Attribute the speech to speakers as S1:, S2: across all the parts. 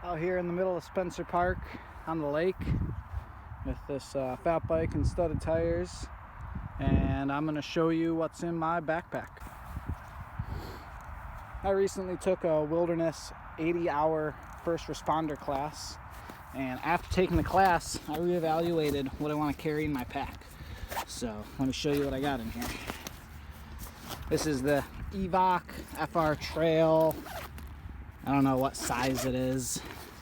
S1: Out here in the middle of Spencer Park on the lake with this fat bike and studded tires, and I'm going to show you what's in my backpack. I recently took a wilderness 80-hour first responder class, and after taking the class I reevaluated what I want to carry in my pack. So let me show you what I got in here. This is the WFR trail. I don't know what size it is.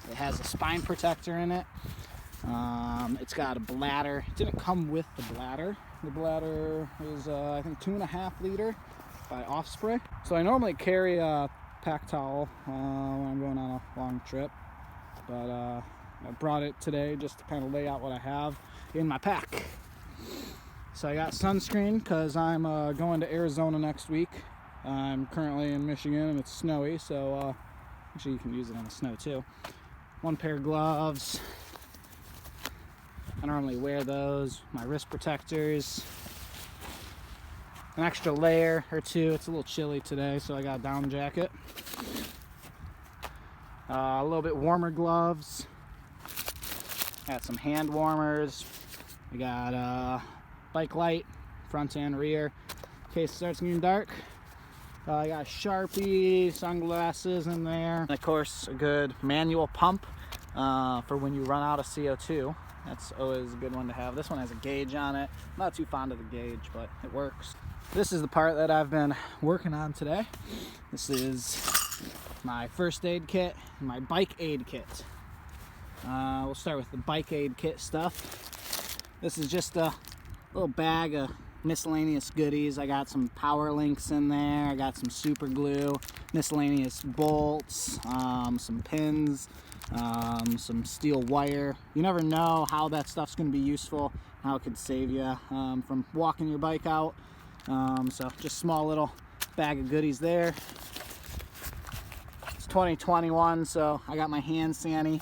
S1: It has a spine protector in it. It's got a bladder. It didn't come with the bladder. The bladder is I think 2.5 liter by Offspray. So I normally carry a pack towel when I'm going on a long trip, but I brought it today just to kind of lay out what I have in my pack. So I got sunscreen because I'm going to Arizona next week. I'm currently in Michigan and it's snowy, so actually you can use it in the snow too. 1 pair of gloves. I normally wear those. My wrist protectors. An extra layer or two. It's a little chilly today, so I got a down jacket. A little bit warmer gloves. Got some hand warmers. I got bike light, front and rear, in case it starts getting dark. I got Sharpie, sunglasses in there. And of course, a good manual pump for when you run out of CO2. That's always a good one to have. This one has a gauge on it. I'm not too fond of the gauge, but it works. This is the part that I've been working on today. This is my first aid kit and my bike aid kit. We'll start with the bike aid kit stuff. This is just a little bag of miscellaneous goodies. I got some power links in there. I got some super glue, miscellaneous bolts, some pins, some steel wire. You never know how that stuff's going to be useful, how it could save you from walking your bike out. So just small little bag of goodies there. It's 2021, so I got my hand sani,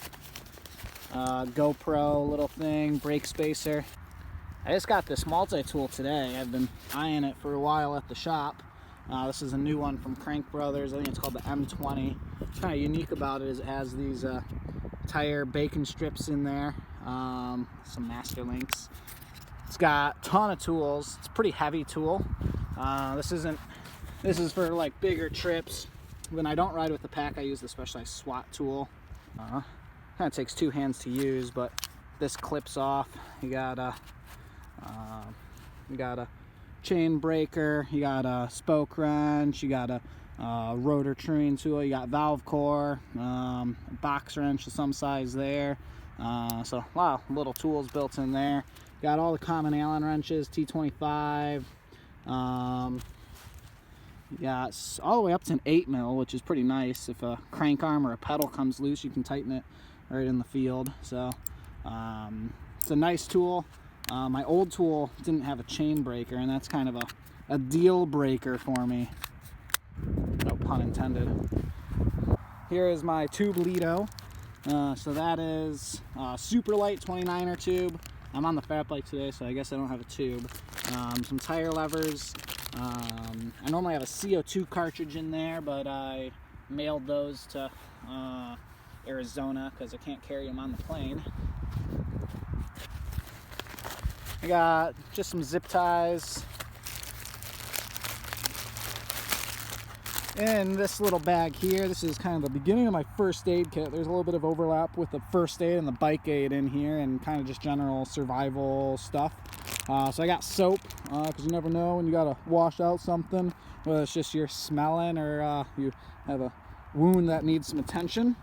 S1: GoPro little thing, brake spacer. I just got this multi-tool today. I've been eyeing it for a while at the shop. This is a new one from Crank Brothers. I think it's called the M20. What's kind of unique about it is it has these tire bacon strips in there, some master links. It's got a ton of tools. It's a pretty heavy tool. This is for like bigger trips. When I don't ride with the pack, I use the specialized SWAT tool. Kind of takes 2 hands to use, but this clips off. You got a chain breaker, you got a spoke wrench, you got a rotor tuning tool, you got valve core, a box wrench of some size there. So a lot of little tools built in there. Got all the common Allen wrenches, T25. You got all the way up to an 8 mil, which is pretty nice. If a crank arm or a pedal comes loose, you can tighten it right in the field. So it's a nice tool. My old tool didn't have a chain breaker, and that's kind of a deal breaker for me. No pun intended. Here is my tube Lido. So that is super light 29er tube. I'm on the fat bike today, so I guess I don't have a tube. Some tire levers. I normally have a CO2 cartridge in there, but I mailed those to Arizona because I can't carry them on the plane. I got just some zip ties. In this little bag here, this is kind of the beginning of my first aid kit. There's a little bit of overlap with the first aid and the bike aid in here, and kind of just general survival stuff. So I got soap, because you never know when you gotta wash out something, whether it's just you're smelling or you have a wound that needs some attention.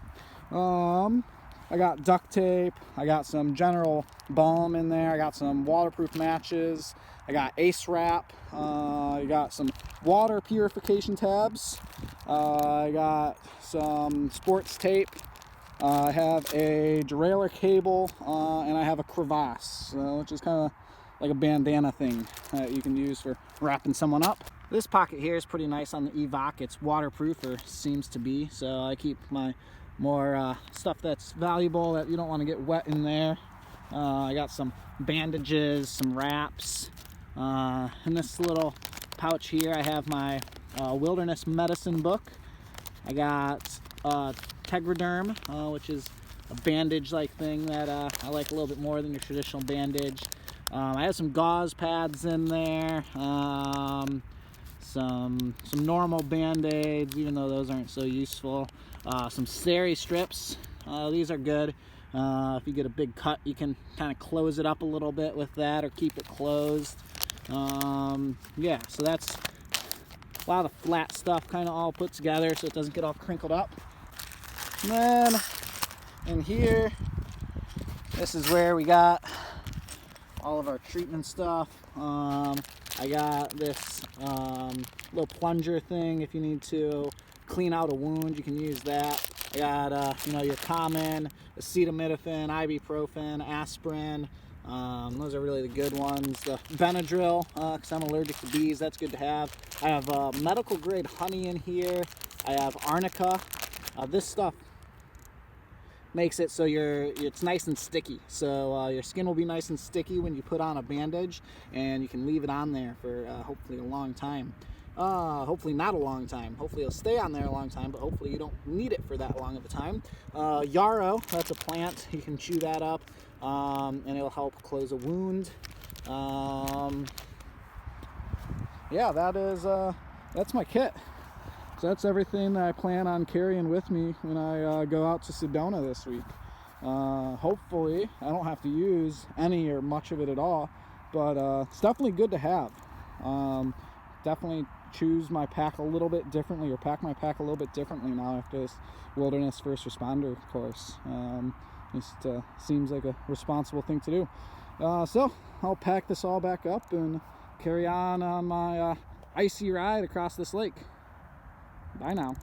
S1: I got duct tape, I got some general balm in there, I got some waterproof matches, I got ace wrap, I got some water purification tabs, I got some sports tape, I have a derailleur cable, and I have a crevasse, which is kind of like a bandana thing that you can use for wrapping someone up. This pocket here is pretty nice on the EVOC. It's waterproof, or seems to be, so I keep my more stuff that's valuable that you don't want to get wet in there. I got some bandages, some wraps. In this little pouch here I have my wilderness medicine book. I got Tegaderm, which is a bandage-like thing that I like a little bit more than your traditional bandage. I have some gauze pads in there, some normal band-aids, even though those aren't so useful. Some sari strips. These are good. If you get a big cut, you can kind of close it up a little bit with that, or keep it closed. Yeah, so that's a lot of the flat stuff kind of all put together so it doesn't get all crinkled up. And then in here, this is where we got all of our treatment stuff. I got this little plunger thing if you need to clean out a wound, you can use that. I got you know, your common acetaminophen, ibuprofen, aspirin. Those are really the good ones. The Benadryl, because I'm allergic to bees, that's good to have. I have medical grade honey in here. I have arnica. This stuff makes it so it's nice and sticky. So your skin will be nice and sticky when you put on a bandage, and you can leave it on there for hopefully a long time. Hopefully not a long time. Hopefully it'll stay on there a long time, but hopefully you don't need it for that long of a time. Yarrow, that's a plant. You can chew that up, and it'll help close a wound. Yeah, that's my kit. So that's everything that I plan on carrying with me when I go out to Sedona this week. Hopefully I don't have to use any or much of it at all, but it's definitely good to have. Definitely choose my pack a little bit differently, or pack my pack a little bit differently now after this wilderness first responder course. Just seems like a responsible thing to do. So I'll pack this all back up and carry on my icy ride across this lake. Bye now.